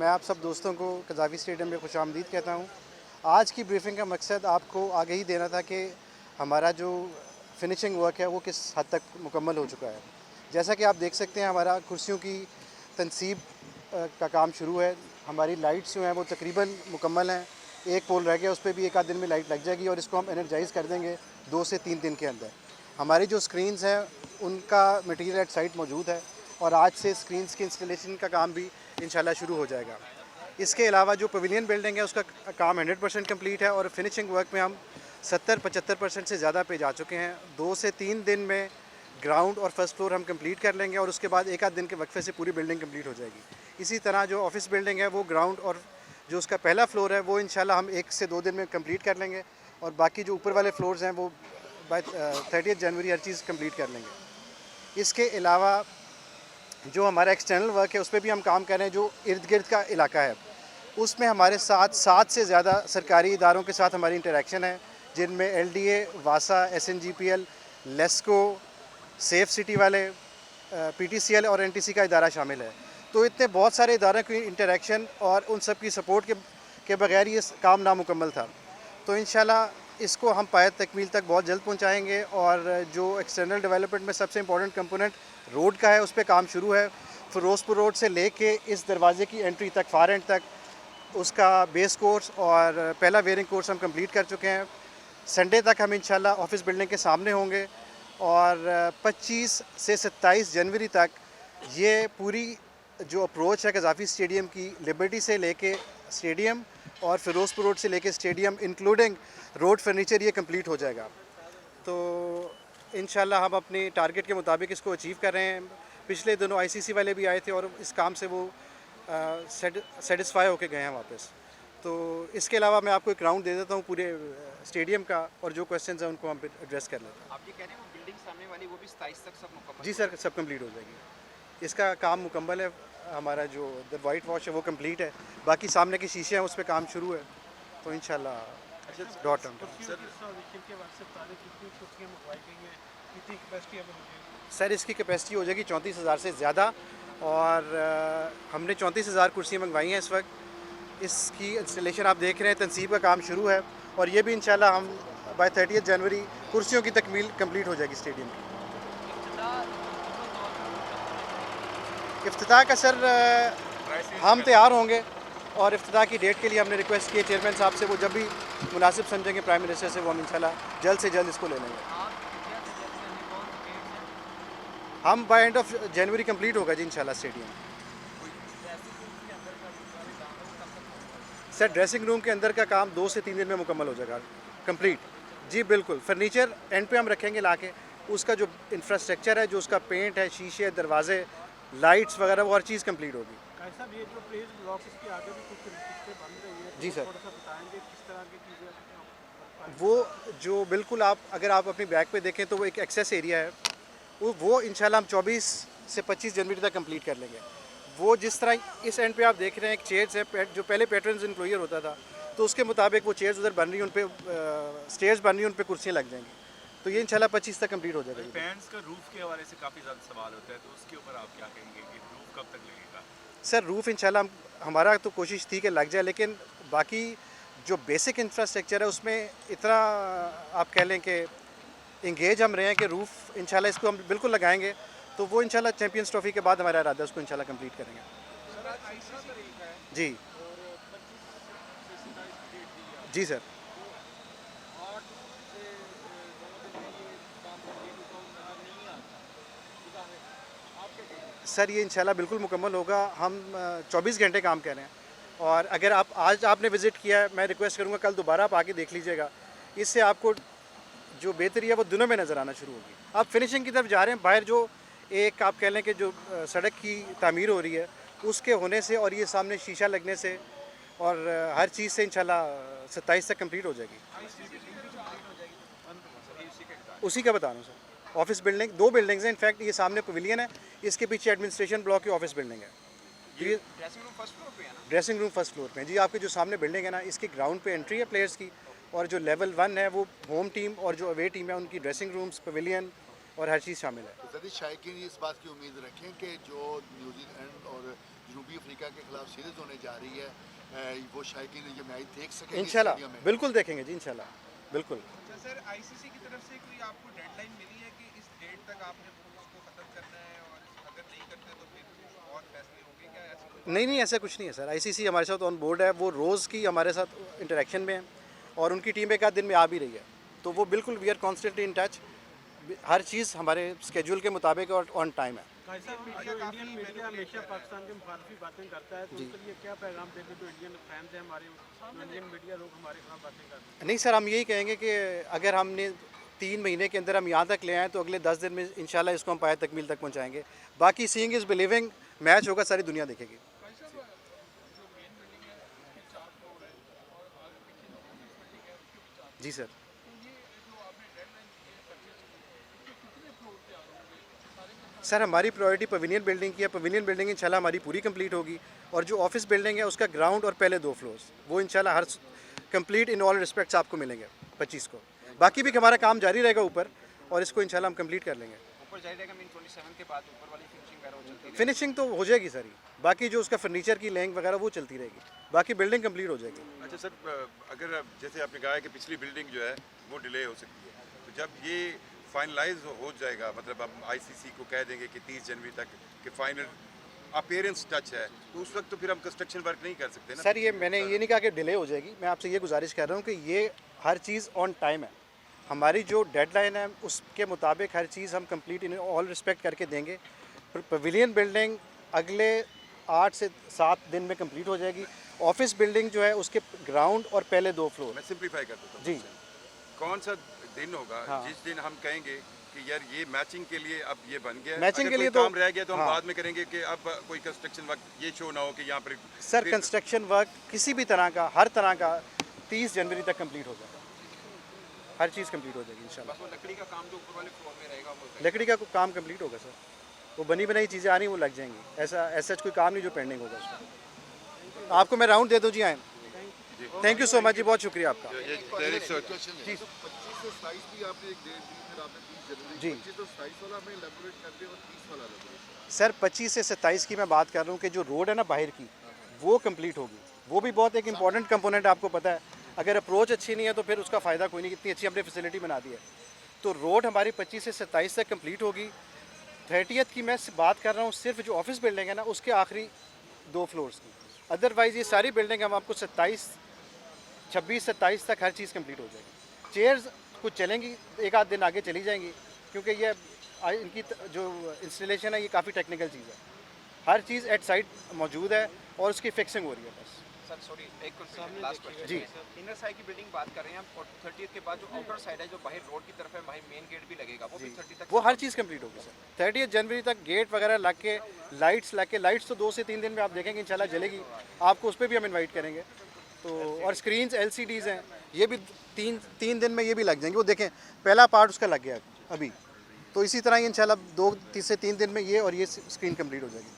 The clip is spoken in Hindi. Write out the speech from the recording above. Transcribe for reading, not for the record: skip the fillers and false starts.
मैं आप सब दोस्तों को कज़ाफ़ी स्टेडियम में खुशामदीद कहता हूँ। आज की ब्रीफिंग का मकसद आपको आगाही देना था कि हमारा जो फिनिशिंग वर्क है वो किस हद तक मुकम्मल हो चुका है। जैसा कि आप देख सकते हैं हमारा कुर्सियों की तनसीब का काम शुरू है। हमारी लाइट्स जो हैं वो तकरीबन मुकम्मल हैं। एक पोल रह गया, उस पर भी एक आध दिन में लाइट लग जाएगी और इसको हम एनर्जाइज़ कर देंगे 2 से 3 दिन के अंदर। हमारी जो स्क्रीन्स हैं उनका मटीरियल एट साइट मौजूद है और आज से स्क्रीन्स की इंस्टॉलेशन का काम भी इंशाल्लाह शुरू हो जाएगा। इसके अलावा जो पवेलियन बिल्डिंग है उसका काम 100% कंप्लीट है और फिनिशिंग वर्क में हम 70-75% से ज़्यादा पे जा चुके हैं। 2 से 3 दिन में ग्राउंड और फर्स्ट फ्लोर हम कंप्लीट कर लेंगे और उसके बाद एक आध दिन के वक्फे से पूरी बिल्डिंग कंप्लीट हो जाएगी। इसी तरह जो ऑफिस बिल्डिंग है वो ग्राउंड और जो उसका पहला फ्लोर है वो इंशाल्लाह हम 1 से 2 दिन में कंप्लीट कर लेंगे और बाकी जो ऊपर वाले फ्लोर्स हैं वो बाय 30 जनवरी हर चीज़ कंप्लीट कर लेंगे। इसके अलावा जो हमारा एक्सटर्नल वर्क है उस पर भी हम काम कर रहे हैं। जो इर्द गिर्द का इलाका है उसमें हमारे साथ 7 से ज़्यादा सरकारी इदारों के साथ हमारी इंटरेक्शन है, जिनमें LDA, वासा, SNGPL, लेस्को, सेफ सिटी वाले, PTCL और NTC का इदारा शामिल है। तो इतने बहुत सारे इदारों की इंटरेक्शन और उन सब की सपोर्ट के बगैर ये काम नामुकम्मल था। तो इंशाल्लाह इसको हम पायत तकमील तक बहुत जल्द पहुंचाएंगे और जो एक्सटर्नल डेवलपमेंट में सबसे इम्पोर्टेंट कंपोनेंट रोड का है उस पर काम शुरू है। फिरोजपुर रोड से लेके इस दरवाजे की एंट्री तक, फार एंड तक, उसका बेस कोर्स और पहला वेयरिंग कोर्स हम कंप्लीट कर चुके हैं। संडे तक हम इंशाल्लाह ऑफिस बिल्डिंग के सामने होंगे और 25 से 27 जनवरी तक ये पूरी जो अप्रोच है कज़ाफ़ी स्टेडियम की, लिबर्टी से लेके स्टेडियम और फिरोजपुर रोड से लेके स्टेडियम इंक्लूडिंग रोड फर्नीचर, ये कंप्लीट हो जाएगा। तो इंशाल्लाह हम अपने टारगेट के मुताबिक इसको अचीव कर रहे हैं। पिछले दिनों ICC वाले भी आए थे और इस काम से वो सेटिस्फाई होके गए हैं वापस। तो इसके अलावा मैं आपको एक राउंड दे देता हूँ पूरे स्टेडियम का और जो क्वेश्चंस हैं उनको हम एड्रेस कर लेते हैं। आप ये कह रहे हैं वो बिल्डिंग सामने वाली वो भी 27 तक सब मुकम्मल? जी सर, सब कंप्लीट हो जाएगी। इसका काम मुकम्मल है। हमारा जो वाइट वॉश है वो कंप्लीट है, बाकी सामने के शीशे हैं उस पर काम शुरू है। तो इंशाल्लाह डॉट ऑन सर इसकी कैपेसिटी हो जाएगी 34,000 से ज़्यादा और हमने 34,000 कुर्सियाँ मंगवाई हैं इस वक्त। इसकी इंस्टॉलेशन आप देख रहे हैं, तनसीब का काम शुरू है और ये भी इंशाल्लाह हम बाय 30 जनवरी कुर्सियों की तकमील कंप्लीट हो जाएगी स्टेडियम की। इफ्तिताह का सर हम तैयार होंगे और इफ्तिताह की डेट के लिए हमने रिक्वेस्ट की है चेयरमैन साहब से, वो जब भी मुनासिब समझेंगे प्राइम मिनिस्टर से, वो हम इंशाल्लाह जल्द से जल्द इसको ले लेंगे। हम बाय एंड ऑफ जनवरी कंप्लीट होगा जी इंशाल्लाह स्टेडियम। सर ड्रेसिंग रूम के अंदर का काम 2 से 3 दिन में मुकम्मल हो जाएगा कंप्लीट। जी बिल्कुल, फर्नीचर एंड पे हम रखेंगे लाके, उसका जो इंफ्रास्ट्रक्चर है, जो उसका पेंट है, शीशे, दरवाजे, लाइट्स वगैरह, वो हर चीज़ कंप्लीट होगी। ये जो प्लेस ब्लॉक इसके आगे भी कुछ किस्तें बन रही है, जी सर, थोड़ा सा बताएंगे किस तरह की चीज़ें? वो जो बिल्कुल अगर आप अपनी बैक पे देखें तो वो एक एक्सेस एरिया है, वो इंशाल्लाह हम 24 से 25 जनवरी तक कंप्लीट कर लेंगे। वो जिस तरह इस एंड पे आप देख रहे हैं एक चेयर्स है, जो पहले पेट्रन्स इंक्लोजर होता था, तो उसके मुताबिक वो चेयर्स उधर बन रही हैं, उन पर स्टेयर्स बन रही हैं, उन पर कुर्सियाँ लग जाएंगी। तो ये इंशाल्लाह 25 तक कंप्लीट हो जाएगा। फैंस का रूफ के हवाले से काफ़ी ज़्यादा सवाल होता है, तो उसके ऊपर आप क्या कहेंगे कि रूफ कब तक लगेगा? सर रूफ़ इंशाल्लाह हमारा तो कोशिश थी कि लग जाए, लेकिन बाकी जो बेसिक इंफ्रास्ट्रक्चर है उसमें इतना आप कह लें कि इंगेज हम रहे हैं कि रूफ़ इंशाल्लाह इसको हम बिल्कुल लगाएंगे। तो वो इंशाल्लाह चैंपियंस ट्रॉफी के बाद हमारा इरादा है उसको इंशाल्लाह कंप्लीट करेंगे। जी जी सर, सर ये इंशाल्लाह बिल्कुल मुकम्मल होगा। हम 24 घंटे काम कर रहे हैं और अगर आज आपने विज़िट किया है, मैं रिक्वेस्ट करूँगा कल दोबारा आप आके देख लीजिएगा। इससे आपको जो बेहतरी है वो दिनों में नज़र आना शुरू होगी। आप फिनिशिंग की तरफ जा रहे हैं, बाहर जो एक आप कह लें कि जो सड़क की तामीर हो रही है उसके होने से और ये सामने शीशा लगने से और हर चीज़ से इंशाल्लाह 27 तक कंप्लीट हो जाएगी। उसी का बता रहा हूँ सर। ऑफिस बिल्डिंग 2 बिल्डिंग्स हैं, इनफैक्ट ये सामने पवेलियन है, इसके पीछे एडमिनिस्ट्रेशन ब्लॉक की ऑफिस बिल्डिंग है। ये ड्रेसिंग रूम फर्स्ट फ्लोर पे है ना? ड्रेसिंग रूम फर्स्ट फ्लोर पे है जी। आपके जो सामने बिल्डिंग है ना, इसके ग्राउंड पे एंट्री है प्लेयर्स की और जो लेवल 1 है वो होम टीम और जो अवे टीम है उनकी ड्रेसिंग रूम्स, पवेलियन और हर चीज़ शामिल है। तो शायकीन इस बात की उम्मीद रखें कि जो न्यूजीलैंड और जनूबी अफ्रीका के खिलाफ सीरीज होने जा रही है, वो शायकीन ये मैच देख सकेंगे इंशाल्लाह स्टेडियम में। बिल्कुल देखेंगे जी, इंशाल्लाह बिल्कुल। अच्छा सर, आईसीसी की तरफ से कोई आपको डेडलाइन मिली है कि इस डेट तक आपने उसको खत्म करना है, और अगर नहीं करते तो फिर और फैसले होंगे क्या, ऐसी कोई? नहीं नहीं, ऐसा कुछ नहीं है सर। आईसीसी हमारे साथ ऑन बोर्ड है, वो रोज़ की हमारे साथ इंटरेक्शन में है और उनकी टीम एक आध दिन में आ भी रही है, तो वो बिल्कुल we are constantly in touch. हर चीज़ हमारे स्केड्यूल के मुताबिक और ऑन टाइम है। भाई साहब, जो इंडियन मीडिया हमेशा पाकिस्तान के मुखालफी बातें करता है, तो उनके लिए क्या पैगाम देते जो इंडियन फैंस हैं हमारे, जो इंडियन मीडिया लोग हमारे खिलाफ बातें करते हैं? नहीं सर, हम यही कहेंगे कि अगर हमने 3 महीने के अंदर हम यहाँ तक ले आए तो अगले 10 दिन में इंशाल्लाह इसको हम पाए तकमील तक पहुँचाएंगे। बाकी सीइंग इज़ बिलीविंग, मैच होगा, सारी दुनिया देखेगी। जी सर। सर हमारी प्रायोरिटी पवेलियन बिल्डिंग की है। पवेलियन बिल्डिंग इंशाल्लाह हमारी पूरी कंप्लीट होगी, और जो ऑफिस बिल्डिंग है उसका ग्राउंड और पहले 2 फ्लोर्स वो इंशाल्लाह हर कंप्लीट इन ऑल रिस्पेक्ट्स आपको मिलेंगे 25 को। बाकी भी हमारा काम जारी रहेगा ऊपर, और इसको इंशाल्लाह हम कंप्लीट कर लेंगे। ऊपर जारी रहेगा, मीन 27 के बाद ऊपर वाली फिनिशिंग वगैरह वो चलती रहेगी? फिनिशिंग तो हो जाएगी सारी, बाकी जो उसका फर्नीचर की लेंग वगैरह वो चलती रहेगी, बाकी बिल्डिंग कंप्लीट हो जाएगी। अच्छा सर, अगर जैसे आपने कहा है कि पिछली बिल्डिंग जो है वो डिले हो सकती है, तो जब ये फाइनलाइज हो जाएगा, मतलब हम आईसीसी को कह देंगे कि 30 जनवरी तक कि फाइनल अपीयरेंस टच है, तो उस वक्त तो फिर हम कंस्ट्रक्शन वर्क नहीं कर सकते ना? सर ये मैंने ये नहीं कहा कि डिले हो जाएगी, मैं आपसे ये गुजारिश कर रहा हूँ कि ये हर चीज़ ऑन टाइम है। हमारी जो डेडलाइन है उसके मुताबिक हर चीज़ हम कंप्लीट इन ऑल रिस्पेक्ट करके देंगे। पवेलियन बिल्डिंग अगले 8 से 7 दिन में कंप्लीट हो जाएगी। ऑफिस बिल्डिंग जो है उसके ग्राउंड और पहले 2 फ्लोर। मैं सिंप्लीफाई कर देता हूँ जी। कौन सा दिन होगा हाँ। जिस दिन हम कहेंगे कि यार ये मैचिंग के लिए अब ये बन गया है, मैचिंग अगर के लिए कोई तो काम रह गया तो हम हाँ। बाद में करेंगे कि अब कोई कंस्ट्रक्शन वक्त ये शो ना हो कि यहाँ पर सर कंस्ट्रक्शन वर्क किसी भी तरह का, हर तरह का 30 जनवरी तक कंप्लीट हो जाएगा। हर चीज़ कंप्लीट हो जाएगी इंशाल्लाह। बस वो लकड़ी का काम जो ऊपर वाले फ्लोर में रहेगा वो लकड़ी का काम कंप्लीट होगा सर, वो बनी बनाई चीज़ें आ रही वो लग जाएंगी। ऐसा कोई काम नहीं जो पेंडिंग होगा उसका। आपको मैं राउंड दे दूँ जी, आए। थैंक यू सो मच जी, बहुत शुक्रिया आपका। ये डायरेक्ट सर्च क्वेश्चन है, तो 25 से 27 भी आपने एक डेट दी, फिर आपने 30 जनवरी, जी। 25 तो 27 वाला हमें एलैबोरेट कर दिया और 30 वाला एलैबोरेट। सर 25 से 27 की मैं बात कर रहा हूँ कि जो रोड है ना बाहर की, वो कंप्लीट होगी। वो भी बहुत एक इंपॉर्टेंट कंपोनेंट आपको पता है, अगर अप्रोच अच्छी नहीं है तो फिर उसका फ़ायदा कोई नहीं। कितनी अच्छी हमने फैसिलिटी बना दी है। तो रोड हमारी 25 से 27 तक कंप्लीट होगी। 30th की मैं बात कर रहा हूँ सिर्फ जो ऑफिस बिल्डिंग है ना उसके आखिरी 2 फ्लोर्स की। अदरवाइज़ ये सारी बिल्डिंग हम आपको 26-27 तक हर चीज़ कंप्लीट हो जाएगी। चेयर्स कुछ चलेंगी, एक आध दिन आगे चली जाएंगी, क्योंकि ये इनकी जो इंस्टॉलेशन है ये काफ़ी टेक्निकल चीज़ है। हर चीज़ एट साइड मौजूद है और उसकी फिक्सिंग हो रही है बस। सर सॉरी, एक क्वेश्चन, लास्ट क्वेश्चन जी। इनर साइड की बिल्डिंग बात कर रहे हैं हम, और 30th के बाद जो आउटर साइड है जो बाहर रोड की तरफ है, बाहर मेन गेट भी लगेगा, वो भी 30 तक? वो हर चीज़ कंप्लीट होगी सर। 30 जनवरी तक गेट वगैरह लग के, लाइट्स लग के, लाइट्स तो 2 से 3 दिन में आप देखेंगे इंशाल्लाह जलेगी। आपको उस पर भी हम इनवाइट करेंगे। तो और स्क्रीन्स LCDs हैं, ये भी 3 दिन में ये भी लग जाएंगे। वो देखें पहला पार्ट उसका लग गया अभी, तो इसी तरह ही इंशाल्लाह 2 से 3 दिन में ये और ये स्क्रीन कंप्लीट हो जाएगी।